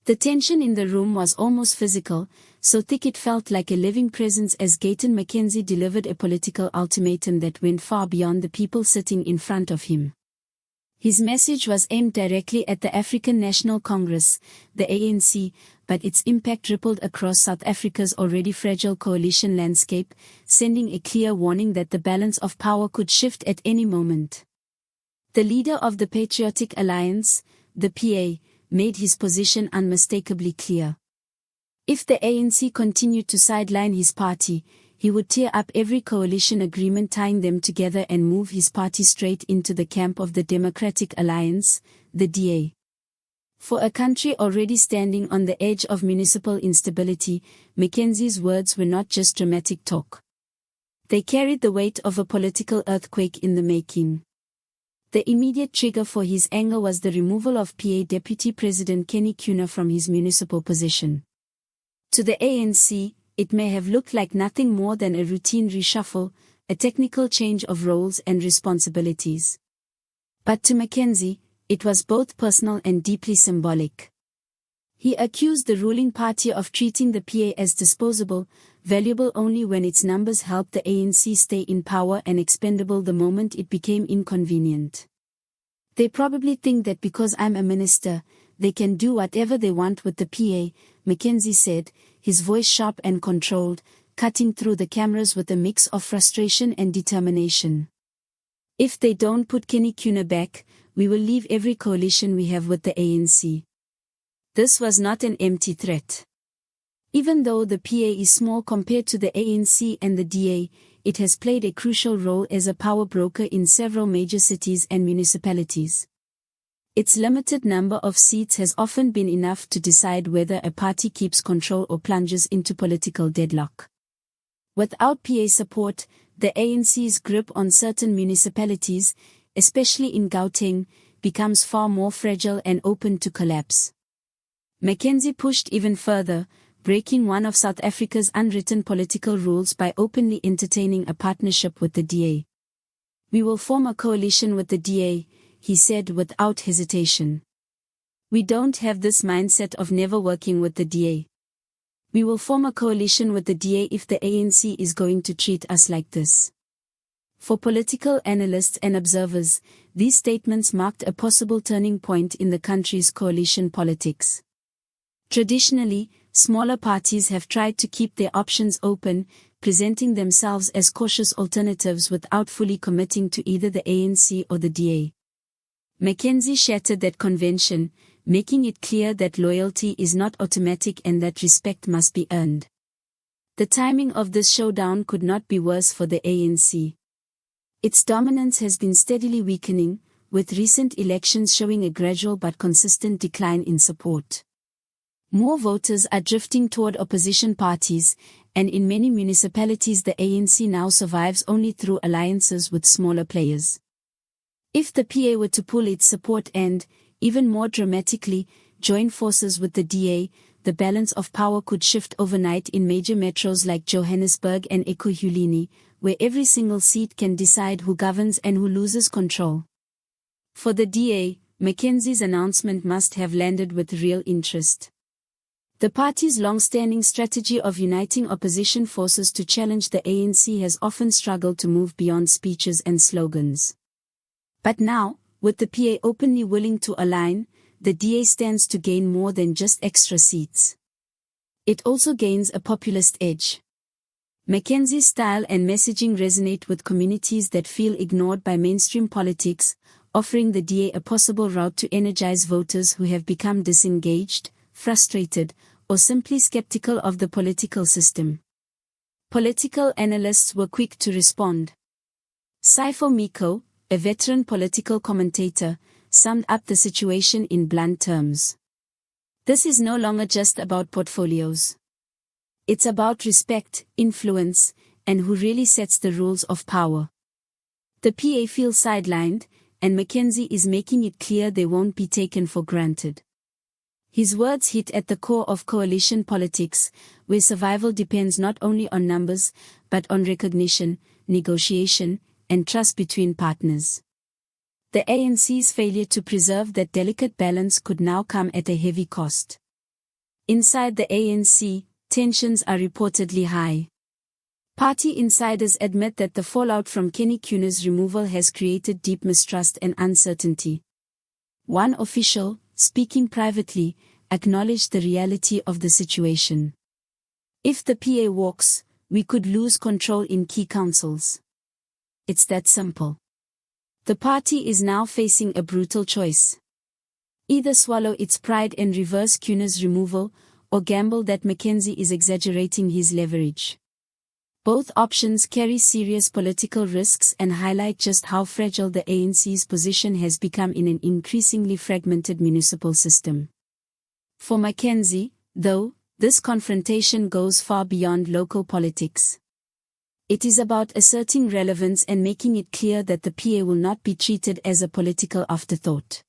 The tension in the room was almost physical, so thick it felt like a living presence as Gayton McKenzie delivered a political ultimatum that went far beyond the people sitting in front of him. His message was aimed directly at the African National Congress, the ANC, but its impact rippled across South Africa's already fragile coalition landscape, sending a clear warning that the balance of power could shift at any moment. The leader of the Patriotic Alliance, the PA, made his position unmistakably clear. If the ANC continued to sideline his party, he would tear up every coalition agreement tying them together and move his party straight into the camp of the Democratic Alliance, the DA. For a country already standing on the edge of municipal instability, McKenzie's words were not just dramatic talk. They carried the weight of a political earthquake in the making. The immediate trigger for his anger was the removal of PA Deputy President Kenny Kuna from his municipal position. To the ANC, it may have looked like nothing more than a routine reshuffle, a technical change of roles and responsibilities. But to McKenzie, it was both personal and deeply symbolic. He accused the ruling party of treating the PA as disposable, valuable only when its numbers helped the ANC stay in power and expendable the moment it became inconvenient. They probably think that because I'm a minister, they can do whatever they want with the PA, McKenzie said, his voice sharp and controlled, cutting through the cameras with a mix of frustration and determination. If they don't put Kenny Kuna back, we will leave every coalition we have with the ANC. This was not an empty threat. Even though the PA is small compared to the ANC and the DA, it has played a crucial role as a power broker in several major cities and municipalities. Its limited number of seats has often been enough to decide whether a party keeps control or plunges into political deadlock. Without PA support, the ANC's grip on certain municipalities, especially in Gayton, becomes far more fragile and open to collapse. McKenzie pushed even further, breaking one of South Africa's unwritten political rules by openly entertaining a partnership with the DA. We will form a coalition with the DA, he said without hesitation. We don't have this mindset of never working with the DA. We will form a coalition with the DA if the ANC is going to treat us like this. For political analysts and observers, these statements marked a possible turning point in the country's coalition politics. Traditionally, smaller parties have tried to keep their options open, presenting themselves as cautious alternatives without fully committing to either the ANC or the DA. McKenzie shattered that convention, making it clear that loyalty is not automatic and that respect must be earned. The timing of this showdown could not be worse for the ANC. Its dominance has been steadily weakening, with recent elections showing a gradual but consistent decline in support. More voters are drifting toward opposition parties, and in many municipalities the ANC now survives only through alliances with smaller players. If the PA were to pull its support and, even more dramatically, join forces with the DA, the balance of power could shift overnight in major metros like Johannesburg and Ekurhuleni, where every single seat can decide who governs and who loses control. For the DA, McKenzie's announcement must have landed with real interest. The party's long-standing strategy of uniting opposition forces to challenge the ANC has often struggled to move beyond speeches and slogans. But now, with the PA openly willing to align, the DA stands to gain more than just extra seats. It also gains a populist edge. McKenzie's style and messaging resonate with communities that feel ignored by mainstream politics, offering the DA a possible route to energize voters who have become disengaged, frustrated, or simply skeptical of the political system. Political analysts were quick to respond. Saifo Miko, a veteran political commentator, summed up the situation in blunt terms. This is no longer just about portfolios. It's about respect, influence, and who really sets the rules of power. The PA feels sidelined, and McKenzie is making it clear they won't be taken for granted. His words hit at the core of coalition politics, where survival depends not only on numbers, but on recognition, negotiation, and trust between partners. The ANC's failure to preserve that delicate balance could now come at a heavy cost. Inside the ANC, tensions are reportedly high. Party insiders admit that the fallout from Kenny Kuna's removal has created deep mistrust and uncertainty. One official, speaking privately, acknowledged the reality of the situation. If the PA walks, we could lose control in key councils. It's that simple. The party is now facing a brutal choice. Either swallow its pride and reverse Kuna's removal, or gamble that McKenzie is exaggerating his leverage. Both options carry serious political risks and highlight just how fragile the ANC's position has become in an increasingly fragmented municipal system. For McKenzie, though, this confrontation goes far beyond local politics. It is about asserting relevance and making it clear that the PA will not be treated as a political afterthought.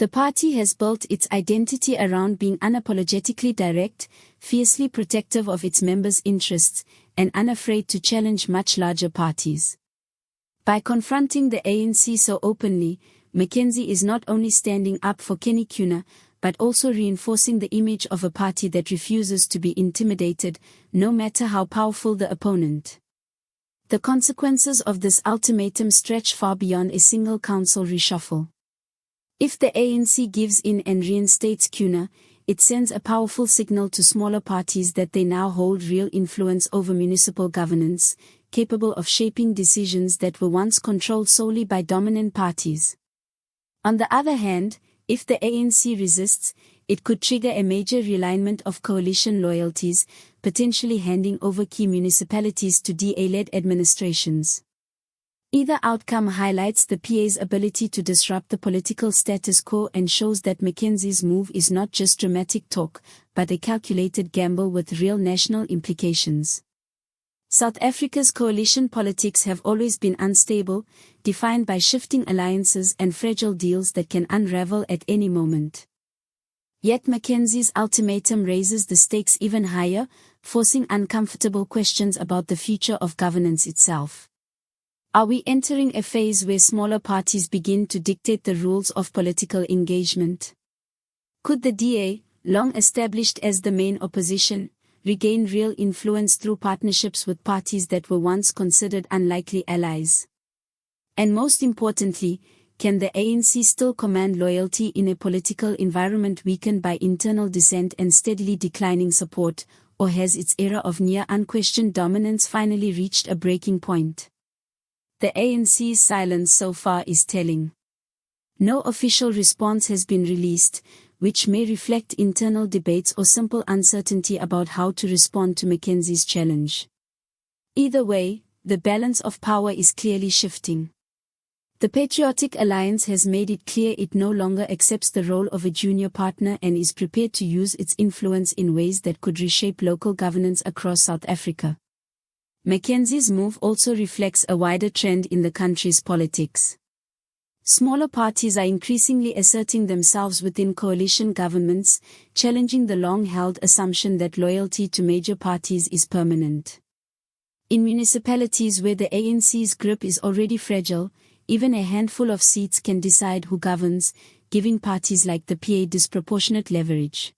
The party has built its identity around being unapologetically direct, fiercely protective of its members' interests, and unafraid to challenge much larger parties. By confronting the ANC so openly, McKenzie is not only standing up for Kenny Kuna, but also reinforcing the image of a party that refuses to be intimidated, no matter how powerful the opponent. The consequences of this ultimatum stretch far beyond a single council reshuffle. If the ANC gives in and reinstates Kuna, it sends a powerful signal to smaller parties that they now hold real influence over municipal governance, capable of shaping decisions that were once controlled solely by dominant parties. On the other hand, if the ANC resists, it could trigger a major realignment of coalition loyalties, potentially handing over key municipalities to DA-led administrations. Either outcome highlights the PA's ability to disrupt the political status quo and shows that McKenzie's move is not just dramatic talk, but a calculated gamble with real national implications. South Africa's coalition politics have always been unstable, defined by shifting alliances and fragile deals that can unravel at any moment. Yet McKenzie's ultimatum raises the stakes even higher, forcing uncomfortable questions about the future of governance itself. Are we entering a phase where smaller parties begin to dictate the rules of political engagement? Could the DA, long established as the main opposition, regain real influence through partnerships with parties that were once considered unlikely allies? And most importantly, can the ANC still command loyalty in a political environment weakened by internal dissent and steadily declining support, or has its era of near unquestioned dominance finally reached a breaking point? The ANC's silence so far is telling. No official response has been released, which may reflect internal debates or simple uncertainty about how to respond to McKenzie's challenge. Either way, the balance of power is clearly shifting. The Patriotic Alliance has made it clear it no longer accepts the role of a junior partner and is prepared to use its influence in ways that could reshape local governance across South Africa. McKenzie's move also reflects a wider trend in the country's politics. Smaller parties are increasingly asserting themselves within coalition governments, challenging the long-held assumption that loyalty to major parties is permanent. In municipalities where the ANC's grip is already fragile, even a handful of seats can decide who governs, giving parties like the PA disproportionate leverage.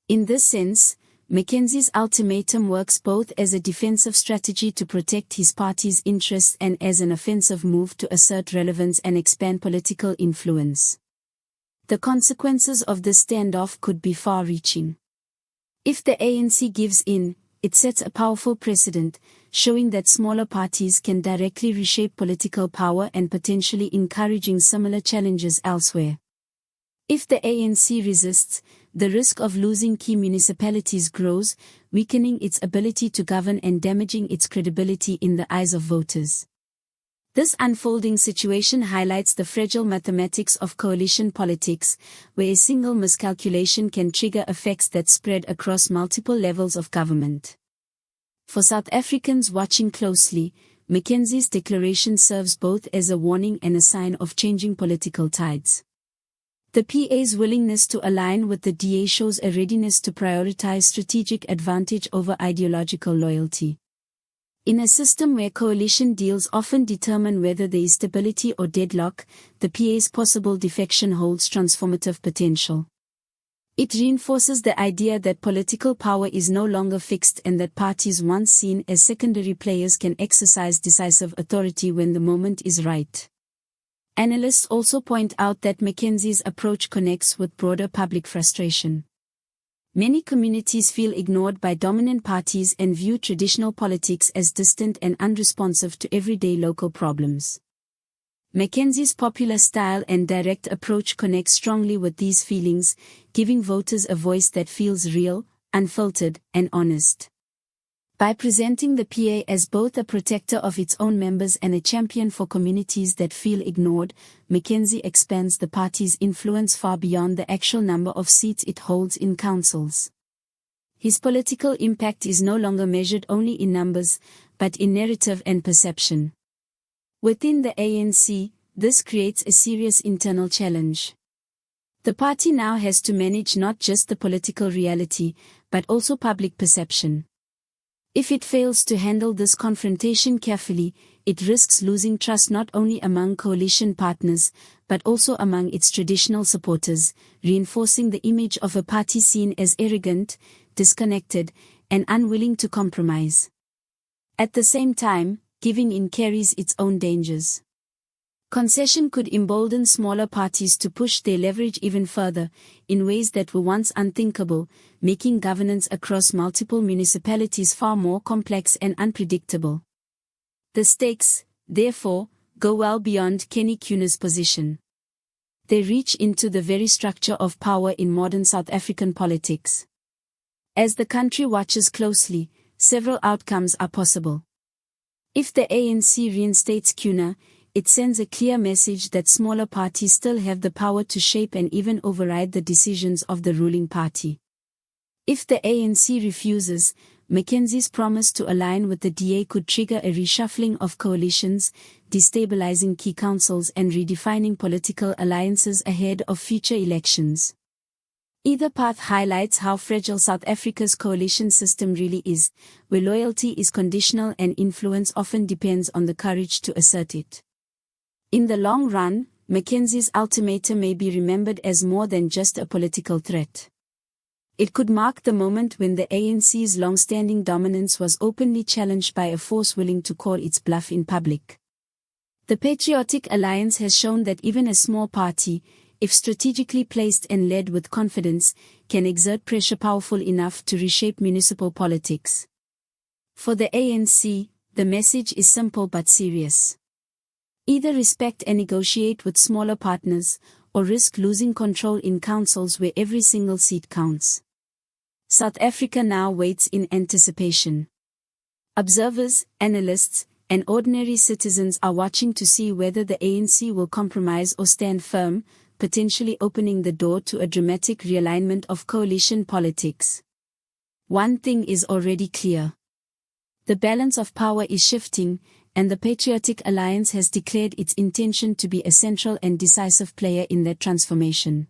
In this sense, McKenzie's ultimatum works both as a defensive strategy to protect his party's interests and as an offensive move to assert relevance and expand political influence. The consequences of this standoff could be far-reaching. If the ANC gives in, it sets a powerful precedent, showing that smaller parties can directly reshape political power and potentially encouraging similar challenges elsewhere. If the ANC resists, the risk of losing key municipalities grows, weakening its ability to govern and damaging its credibility in the eyes of voters. This unfolding situation highlights the fragile mathematics of coalition politics, where a single miscalculation can trigger effects that spread across multiple levels of government. For South Africans watching closely, McKenzie's declaration serves both as a warning and a sign of changing political tides. The PA's willingness to align with the DA shows a readiness to prioritize strategic advantage over ideological loyalty. In a system where coalition deals often determine whether there is stability or deadlock, the PA's possible defection holds transformative potential. It reinforces the idea that political power is no longer fixed and that parties once seen as secondary players can exercise decisive authority when the moment is right. Analysts also point out that McKenzie's approach connects with broader public frustration. Many communities feel ignored by dominant parties and view traditional politics as distant and unresponsive to everyday local problems. McKenzie's popular style and direct approach connects strongly with these feelings, giving voters a voice that feels real, unfiltered, and honest. By presenting the PA as both a protector of its own members and a champion for communities that feel ignored, McKenzie expands the party's influence far beyond the actual number of seats it holds in councils. His political impact is no longer measured only in numbers, but in narrative and perception. Within the ANC, this creates a serious internal challenge. The party now has to manage not just the political reality, but also public perception. If it fails to handle this confrontation carefully, it risks losing trust not only among coalition partners, but also among its traditional supporters, reinforcing the image of a party seen as arrogant, disconnected, and unwilling to compromise. At the same time, giving in carries its own dangers. Concession could embolden smaller parties to push their leverage even further, in ways that were once unthinkable, making governance across multiple municipalities far more complex and unpredictable. The stakes, therefore, go well beyond Kenny Kuna's position. They reach into the very structure of power in modern South African politics. As the country watches closely, several outcomes are possible. If the ANC reinstates Kuna, it sends a clear message that smaller parties still have the power to shape and even override the decisions of the ruling party. If the ANC refuses, McKenzie's promise to align with the DA could trigger a reshuffling of coalitions, destabilizing key councils and redefining political alliances ahead of future elections. Either path highlights how fragile South Africa's coalition system really is, where loyalty is conditional and influence often depends on the courage to assert it. In the long run, McKenzie's ultimatum may be remembered as more than just a political threat. It could mark the moment when the ANC's long-standing dominance was openly challenged by a force willing to call its bluff in public. The Patriotic Alliance has shown that even a small party, if strategically placed and led with confidence, can exert pressure powerful enough to reshape municipal politics. For the ANC, the message is simple but serious. Either respect and negotiate with smaller partners, or risk losing control in councils where every single seat counts. South Africa now waits in anticipation. Observers, analysts, and ordinary citizens are watching to see whether the ANC will compromise or stand firm, potentially opening the door to a dramatic realignment of coalition politics. One thing is already clear. The balance of power is shifting, and the Patriotic Alliance has declared its intention to be a central and decisive player in that transformation.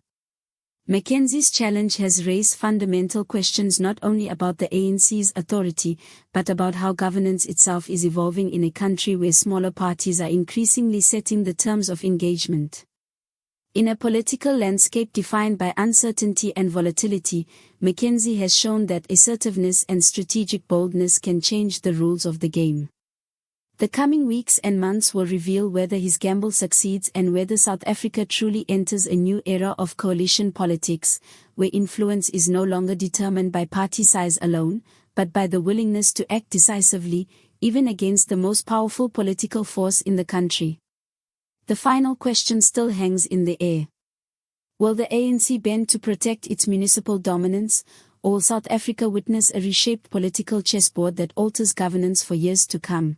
McKenzie's challenge has raised fundamental questions not only about the ANC's authority, but about how governance itself is evolving in a country where smaller parties are increasingly setting the terms of engagement. In a political landscape defined by uncertainty and volatility, McKenzie has shown that assertiveness and strategic boldness can change the rules of the game. The coming weeks and months will reveal whether his gamble succeeds and whether South Africa truly enters a new era of coalition politics, where influence is no longer determined by party size alone, but by the willingness to act decisively, even against the most powerful political force in the country. The final question still hangs in the air. Will the ANC bend to protect its municipal dominance, or will South Africa witness a reshaped political chessboard that alters governance for years to come?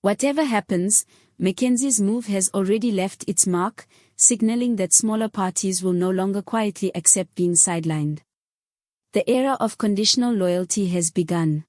Whatever happens, McKenzie's move has already left its mark, signaling that smaller parties will no longer quietly accept being sidelined. The era of conditional loyalty has begun.